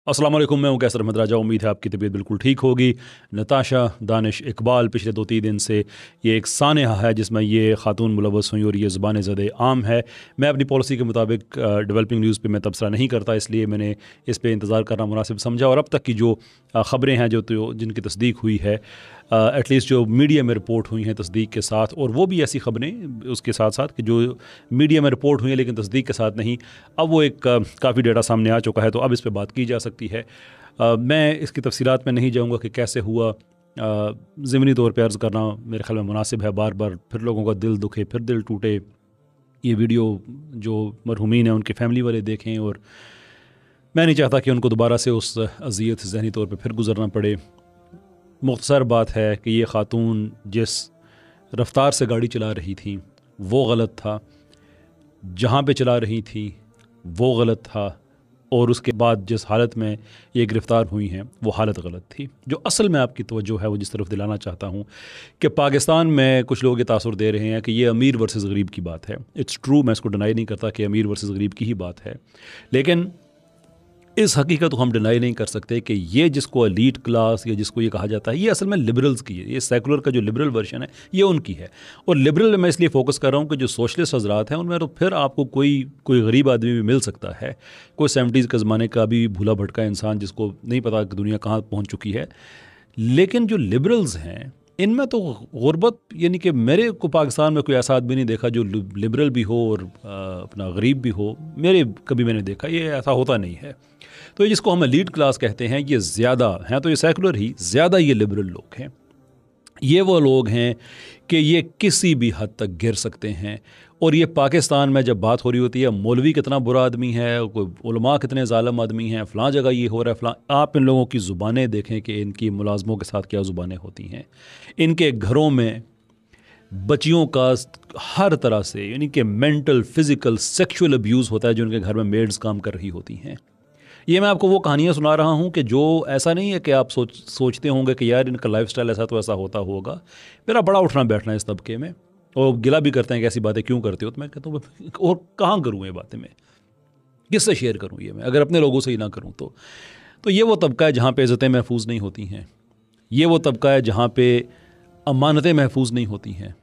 अस्सलाम वालेकुम, मैं हूं कैसर अहमद राजा। उम्मीद है आपकी तबीयत बिल्कुल ठीक होगी। नताशा, दानिश, इकबाल पिछले 2-3 दिन से ये एक सानहा है जिसमें ये ख़ातून मुलव्वस हुई और ये ज़ुबान ज़द आम है। मैं अपनी पॉलिसी के मुताबिक डेवलपिंग न्यूज़ पे मैं तबसरा नहीं करता, इसलिए मैंने इस पे इंतज़ार करना मुनासिब समझा। और अब तक की जो ख़बरें हैं जो जिनकी तस्दीक हुई है, एटलीस्ट जो मीडिया में रिपोर्ट हुई हैं तस्दीक के साथ, और वो भी ऐसी ख़बरें उसके साथ साथ कि जो मीडिया में रिपोर्ट हुई हैं लेकिन तस्दीक के साथ नहीं, अब वो एक काफ़ी डेटा सामने आ चुका है, तो अब इस पर बात की जा सकती है। मैं इसकी तफसीलात में नहीं जाऊँगा कि कैसे हुआ। ज़मीनी तौर पर अर्ज़ करना मेरे ख्याल में मुनासिब है। बार बार फिर लोगों का दिल दुखे, फिर दिल टूटे, ये वीडियो जो मरहूमीन हैं उनके फैमिली वाले देखें, और मैं नहीं चाहता कि उनको दोबारा से उस अज़ियत से ज़हनी तौर पर फिर गुज़रना पड़े। मुख्तसर बात है कि ये ख़ातून जिस रफ़्तार से गाड़ी चला रही थी वो गलत था, जहाँ पे चला रही थी वो गलत था, और उसके बाद जिस हालत में ये गिरफ़्तार हुई हैं वो हालत गलत थी। जो असल में आपकी तवज्जो है वो जिस तरफ दिलाना चाहता हूँ कि पाकिस्तान में कुछ लोग ये तासुर दे रहे हैं कि ये अमीर वर्सेस गरीब की बात है। इट्स ट्रू, मैं इसको डिनाई नहीं करता कि अमीर वर्सेस गरीब की ही बात है, लेकिन इस हकीकत को हम डिनाई नहीं कर सकते कि ये जिसको एलीट क्लास या जिसको ये कहा जाता है, ये असल में लिबरल्स की है। ये सेकुलर का जो लिबरल वर्जन है ये उनकी है। और लिबरल मैं इसलिए फोकस कर रहा हूँ कि जो सोशलिस्ट हजरात हैं उनमें तो फिर आपको कोई गरीब आदमी भी मिल सकता है, कोई 70s के ज़माने का भी भूला भटका इंसान जिसको नहीं पता कि दुनिया कहाँ पहुँच चुकी है। लेकिन जो लिबरल्स हैं इनमें तो गुर्बत, यानी कि मेरे को पाकिस्तान में कोई ऐसा आदमी नहीं देखा जो लिबरल भी हो और अपना गरीब भी हो। कभी मैंने देखा, ये ऐसा होता नहीं है। तो ये जिसको हम एलीट क्लास कहते हैं ये ज़्यादा हैं, तो ये सेकुलर ही ज़्यादा ये लिबरल लोग हैं। ये वो लोग हैं कि ये किसी भी हद तक गिर सकते हैं। और ये पाकिस्तान में जब बात हो रही होती है मौलवी कितना बुरा आदमी है, कोई उलमा कितने ज़ालिम आदमी हैं, फ़लाँ जगह ये हो रहा है फ़लाँ, आप इन लोगों की ज़ुबानें देखें कि इनकी मुलाजमों के साथ क्या ज़ुबानें होती हैं। इनके घरों में बच्चियों का हर तरह से, यानी कि मेंटल, फिज़िकल, सेक्शुअल अब्यूज़ होता है जो उनके घर में मेड्स काम कर रही होती हैं। ये मैं आपको वो कहानियाँ सुना रहा हूँ कि जो ऐसा नहीं है कि आप सोचते होंगे कि यार इनका लाइफस्टाइल ऐसा तो ऐसा होता होगा। मेरा बड़ा उठना बैठना इस तबके में, और गिला भी करते हैं कि ऐसी बातें क्यों करते हो। तो मैं कहता हूँ और कहाँ करूँ ये बातें, मैं किससे शेयर करूँ ये, मैं अगर अपने लोगों से ही ना करूँ तो ये वो तबका है जहाँ पे इज़्ज़तें महफूज नहीं होती हैं। ये वो तबका है जहाँ पे अमानतें महफूज नहीं होती हैं।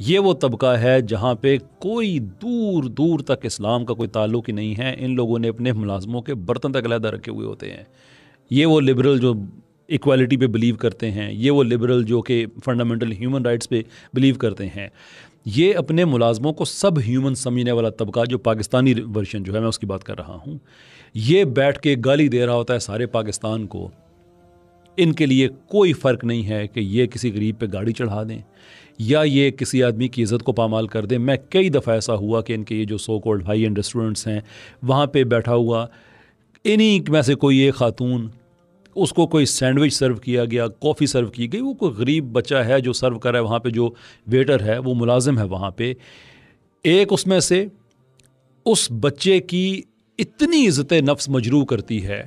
ये वो तबका है जहाँ पे कोई दूर दूर तक इस्लाम का कोई ताल्लुक ही नहीं है। इन लोगों ने अपने मुलाजमों के बर्तन तक अलहदा रखे हुए होते हैं। ये वो लिबरल जो इक्वालिटी पे बिलीव करते हैं, ये वो लिबरल जो कि फंडामेंटल ह्यूमन राइट्स पे बिलीव करते हैं। ये अपने मुलाजमों को सब ह्यूमन समझने वाला तबका, जो पाकिस्तानी वर्शन जो है मैं उसकी बात कर रहा हूँ, ये बैठ के गाली दे रहा होता है सारे पाकिस्तान को। इनके लिए कोई फ़र्क नहीं है कि ये किसी गरीब पे गाड़ी चढ़ा दें या ये किसी आदमी की इज़्ज़त को पामाल कर दें। मैं कई दफ़ा ऐसा हुआ कि इनके ये जो so called high and restaurants हैं वहाँ पे बैठा हुआ इन्हीं में से कोई एक ख़ातून, उसको कोई सैंडविच सर्व किया गया, कॉफ़ी सर्व की गई, वो कोई गरीब बच्चा है जो सर्व कर रहा है वहाँ पे, जो वेटर है वो मुलाजिम है वहाँ पे, एक उसमें से उस बच्चे की इतनी इज़्ज़त नफ्स मजरूह करती है।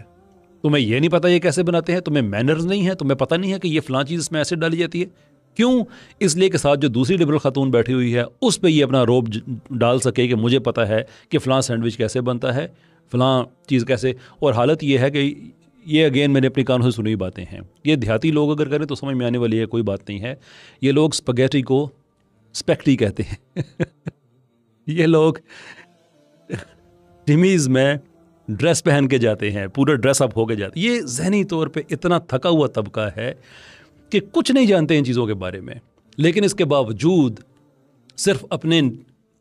तुम्हें ये नहीं पता ये कैसे बनाते हैं, तुम्हें मैनर्स नहीं है, तुम्हें पता नहीं है कि ये फ़लाँ चीज़ इसमें ऐसे डाली जाती है। क्यों? इसलिए के साथ जो दूसरी लिबरल खातून बैठी हुई है उस पे ये अपना रोब डाल सके कि मुझे पता है कि फ़लाँ सैंडविच कैसे बनता है, फ़लाँ चीज़ कैसे। और हालत ये है कि ये अगेन मैंने अपनी कानों से सुनी बातें हैं। ये देहाती लोग अगर करें तो समझ में आने वाली है, कोई बात नहीं है। ये लोग स्पगेटी को स्पेक्टी कहते हैं ये लोग टिमीज़ में ड्रेस पहन के जाते हैं, पूरा ड्रेसअप होके जाते हैं। ये ज़हनी तौर पे इतना थका हुआ तबका है कि कुछ नहीं जानते इन चीज़ों के बारे में, लेकिन इसके बावजूद सिर्फ अपने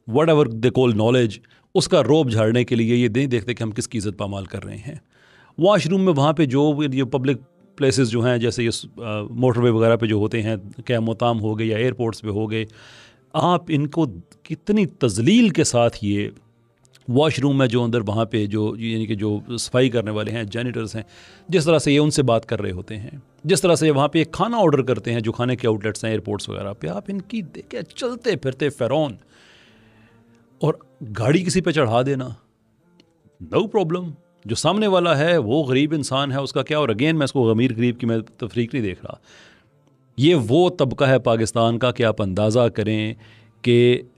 what ever they call knowledge, उसका रोब झाड़ने के लिए ये नहीं देखते कि हम किसकी इज़्ज़त पामाल कर रहे हैं। वॉशरूम में वहाँ पे जो पब्लिक प्लेसेस जो हैं, जैसे ये मोटरवे वगैरह पे जो होते हैं, क्या मोताम हो गए या एयरपोर्ट्स पे हो गए, आप इनको कितनी तजलील के साथ ये वॉशरूम में जो अंदर वहाँ पे जो यानी कि जो सफाई करने वाले हैं, जैनिटर्स हैं, जिस तरह से ये उनसे बात कर रहे होते हैं, जिस तरह से वहाँ पे खाना ऑर्डर करते हैं, जो खाने के आउटलेट्स हैं एयरपोर्ट्स वगैरह पे, आप इनकी देखे चलते फिरते फ़िरौन। और गाड़ी किसी पे चढ़ा देना, नो प्रॉब्लम। जो सामने वाला है वो गरीब इंसान है, उसका क्या। और अगेन मैं इसको अमीर गरीब की मैं तफरीक नहीं देख रहा। ये वो तबका है पाकिस्तान का कि आप अंदाज़ा करें कि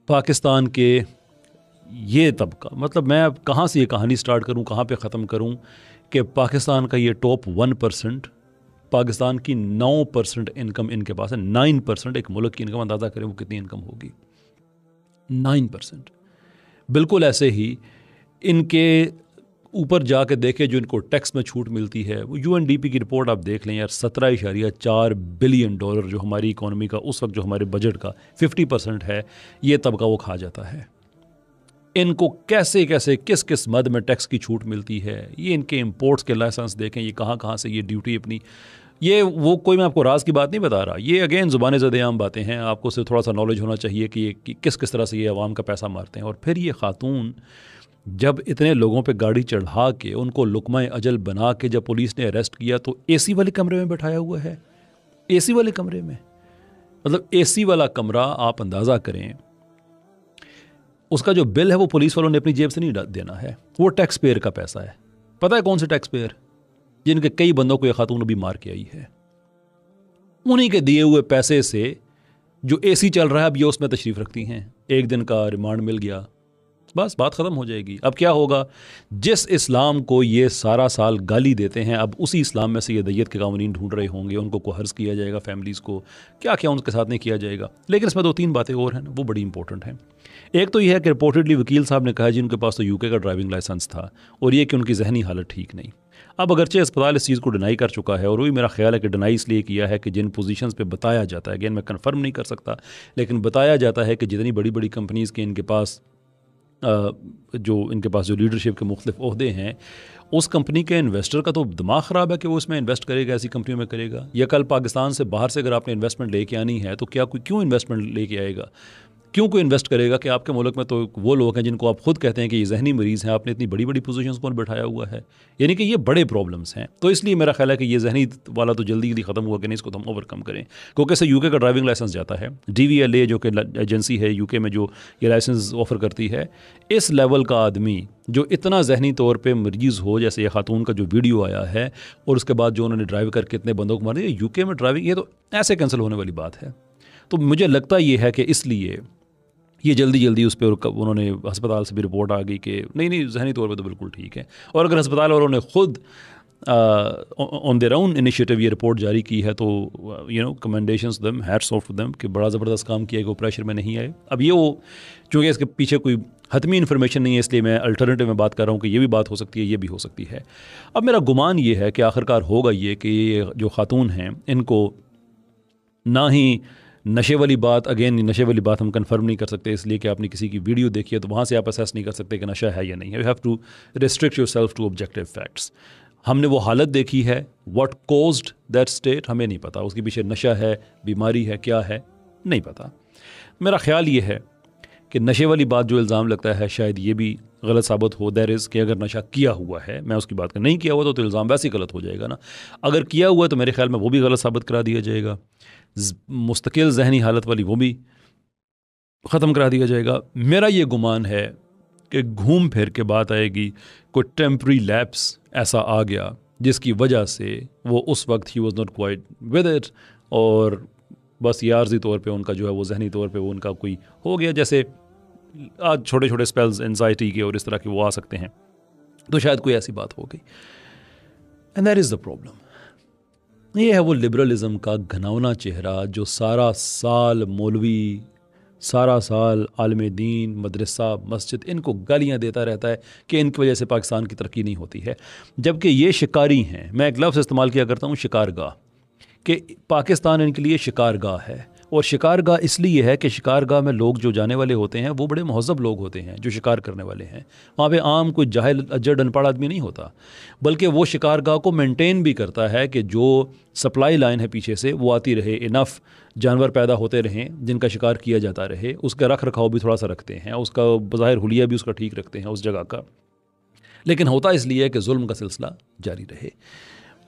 पाकिस्तान के ये तबका, मतलब मैं अब कहाँ से ये कहानी स्टार्ट करूँ, कहाँ पे ख़त्म करूँ कि पाकिस्तान का ये टॉप 1%, पाकिस्तान की 9% इनकम इनके पास है। 9% एक मुल्क की इनकम, अंदाज़ा करें वो कितनी इनकम होगी, 9%। बिल्कुल ऐसे ही इनके ऊपर जाके देखें जो इनको टैक्स में छूट मिलती है, वो यूएनडीपी की रिपोर्ट आप देख लें यार, 17.4 बिलियन डॉलर जो हमारी इकॉनमी का उस वक्त, जो हमारे बजट का 50% है, ये तबका वो खा जाता है। इनको कैसे कैसे किस किस मद में टैक्स की छूट मिलती है, ये इनके इंपोर्ट्स के लाइसेंस देखें, ये कहाँ कहाँ से ये ड्यूटी अपनी, ये वो कोई मैं आपको राज की बात नहीं बता रहा, ये अगेन ज़ुबान ज़द-ए-आम बातें हैं। आपको सिर्फ थोड़ा सा नॉलेज होना चाहिए कि ये किस किस तरह से ये अवाम का पैसा मारते हैं। और फिर ये खातून जब इतने लोगों पे गाड़ी चढ़ा के उनको लुकमा अजल बना के जब पुलिस ने अरेस्ट किया तो एसी वाले कमरे में बैठाया हुआ है, एसी वाले कमरे में। मतलब एसी वाला कमरा, आप अंदाज़ा करें उसका जो बिल है वो पुलिस वालों ने अपनी जेब से नहीं देना है, वो टैक्स पेयर का पैसा है। पता है कौन से टैक्स पेयर? जिनके कई बंदों को ये खातून अभी मार के आई है, उन्हीं के दिए हुए पैसे से जो एसी चल रहा है अब ये उसमें तशरीफ़ रखती हैं। एक दिन का रिमांड मिल गया, बस बात ख़त्म हो जाएगी। अब क्या होगा, जिस इस्लाम को ये सारा साल गाली देते हैं, अब उसी इस्लाम में से ये दैयत के कानून ढूंढ रहे होंगे, उनको कोहर्स किया जाएगा, फैमिलीज़ को क्या क्या उनके साथ नहीं किया जाएगा। लेकिन इसमें 2-3 बातें और हैं, वो बड़ी इंपॉर्टेंट हैं। एक तो यह है कि रिपोर्टेडली वकील साहब ने कहा जी उनके पास तो यूके का ड्राइविंग लाइसेंस था, और ये कि उनकी जहनी हालत ठीक नहीं। अब अगरचे अस्पताल इस चीज़ को डिनाई कर चुका है, और वही मेरा ख्याल है कि डिनाई इसलिए किया है कि जिन पोजीशंस पे बताया जाता है, अगेन मैं कंफर्म नहीं कर सकता, लेकिन बताया जाता है कि जितनी बड़ी बड़ी कंपनीज़ के इनके पास जो लीडरशिप के मुख्तलिफ ओहदे हैं, उस कंपनी के इन्वेस्टर का तो दिमाग ख़राब है कि वो इसमें इन्वेस्ट करेगा, ऐसी कंपनियों में करेगा। या कल पाकिस्तान से बाहर से अगर आपने इन्वेस्टमेंट लेके आनी है तो क्यों इन्वेस्टमेंट लेके आएगा, क्यों कोई इन्वेस्ट करेगा कि आपके मुल्क में तो वो लोग हैं जिनको आप खुद कहते हैं कि ये जहनी मरीज़ हैं, आपने इतनी बड़ी बड़ी पोजीशंस को बैठाया हुआ है। यानी कि ये बड़े प्रॉब्लम्स हैं। तो इसलिए मेरा ख्याल है कि ये जहनी वाला तो जल्दी जल्दी ख़त्म हुआ कि नहीं, इसको तो हम ओवरकम करें। क्योंकि इससे यूके का ड्राइविंग लाइसेंस जाता है, DVLA जो कि एजेंसी है यूके में जो ये लाइसेंस ऑफ़र करती है, इस लेवल का आदमी जो इतना जहनी तौर पे मरीज़ हो, जैसे ये खातून का जो वीडियो आया है, और उसके बाद जो उन्होंने ड्राइव करके इतने बंदों को मार दिया, यूके में ड्राइविंग, ये तो ऐसे कैंसिल होने वाली बात है। तो मुझे लगता ये है कि इसलिए ये जल्दी जल्दी उस पर उन्होंने, अस्पताल से भी रिपोर्ट आ गई कि नहीं जहनी तौर पे तो बिल्कुल ठीक है। और अगर अस्पताल वालों ने खुद ऑन देयर ओन इनिशिएटिव ये रिपोर्ट जारी की है तो commendations them, hats off to them कि बड़ा ज़बरदस्त काम किया कि वो प्रेशर में नहीं आए। अब ये वो चूँकि इसके पीछे कोई हतमी इन्फॉर्मेशन नहीं है, इसलिए मैं अल्टरनेटिव में बात कर रहा हूँ कि ये भी बात हो सकती है, ये भी हो सकती है। अब मेरा गुमान ये है कि आखिरकार होगा ये कि ये जो खातून हैं इनको ना ही नशे वाली बात, अगेन नशे वाली बात हम कंफर्म नहीं कर सकते, इसलिए कि आपने किसी की वीडियो देखी है तो वहाँ से आप असेस नहीं कर सकते कि नशा है या नहीं है। You have to restrict yourself to objective facts. हमने वो हालत देखी है, व्हाट कॉज्ड दैट स्टेट हमें नहीं पता, उसके पीछे नशा है, बीमारी है, क्या है नहीं पता। मेरा ख्याल ये है कि नशे वाली बात जो इल्ज़ाम लगता है शायद ये भी गलत साबित हो। दैर इज़ कि अगर नशा किया हुआ है, मैं उसकी बात कर, नहीं किया हुआ तो इल्ज़ाम वैसे ही गलत हो जाएगा ना। अगर किया हुआ है तो मेरे ख्याल में वो भी गलत साबित करा दिया जाएगा, मुस्तकिल जहनी हालत वाली वो भी ख़त्म करा दिया जाएगा। मेरा ये गुमान है कि घूम फिर के बात आएगी, कोई टेम्प्रेरी लैप्स ऐसा आ गया जिसकी वजह से वो उस वक्त he was not quite with it, और बस ये आर्जी तौर पे उनका जो है वो जहनी तौर पे वो उनका कोई हो गया, जैसे आज छोटे छोटे स्पेल्स एंजाइटी के और इस तरह के वो आ सकते हैं, तो शायद कोई ऐसी बात हो गई। And that is the problem. ये है वो लिबरलिज़म का घनावना चेहरा जो सारा साल मौलवी, सारा साल आलिम दीन, मदरसा, मस्जिद इनको गालियाँ देता रहता है कि इनकी वजह से पाकिस्तान की तरक्की नहीं होती है, जबकि ये शिकारी हैं। मैं एक लफ्ज़ इस्तेमाल किया करता हूँ, शिकारगाह, कि पाकिस्तान इनके लिए शिकारगाह है। और शिकारगाह इसलिए है कि शिकारगाह में लोग जो जाने वाले होते हैं वो बड़े महज़ब लोग होते हैं जो शिकार करने वाले हैं। वहाँ पे आम कोई जाहिल अज्जड़ अनपढ़ आदमी नहीं होता, बल्कि वो शिकारगाह को मेंटेन भी करता है कि जो सप्लाई लाइन है पीछे से वो आती रहे, इनफ जानवर पैदा होते रहें जिनका शिकार किया जाता रहे, उसका रख रखाव भी थोड़ा सा रखते हैं, उसका बज़ाहिर हुलिया भी उसका ठीक रखते हैं उस जगह का। लेकिन होता इसलिए है कि जुल्म का सिलसिला जारी रहे।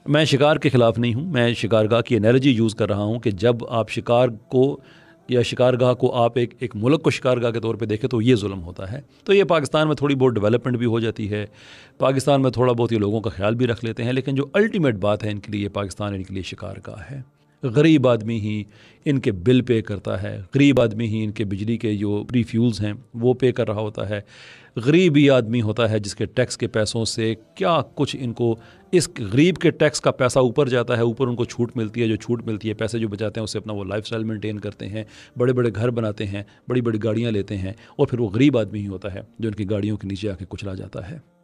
मैं शिकार के ख़िलाफ़ नहीं हूँ, मैं शिकारगाह की एनालॉजी यूज़ कर रहा हूँ कि जब आप शिकार को या शिकारगाह को आप एक मुल्क को शिकारगाह के तौर पे देखें तो ये जुल्म होता है। तो ये पाकिस्तान में थोड़ी बहुत डेवलपमेंट भी हो जाती है, पाकिस्तान में थोड़ा बहुत ये लोगों का ख्याल भी रख लेते हैं, लेकिन जो अल्टीमेट बात है इनके लिए, पाकिस्तान इनके लिए शिकारगाह है। गरीब आदमी ही इनके बिल पे करता है, गरीब आदमी ही इनके बिजली के जो प्री फ्यूल्स हैं वो पे कर रहा होता है। गरीब ही आदमी होता है जिसके टैक्स के पैसों से क्या कुछ इनको, इस गरीब के टैक्स का पैसा ऊपर जाता है, ऊपर उनको छूट मिलती है, जो छूट मिलती है पैसे जो बचाते हैं उससे अपना वो लाइफस्टाइल मेंटेन करते हैं, बड़े बड़े घर बनाते हैं, बड़ी बड़ी गाड़ियाँ लेते हैं, और फिर वो गरीब आदमी ही होता है जो उनकी गाड़ियों के नीचे आके कुचला जाता है।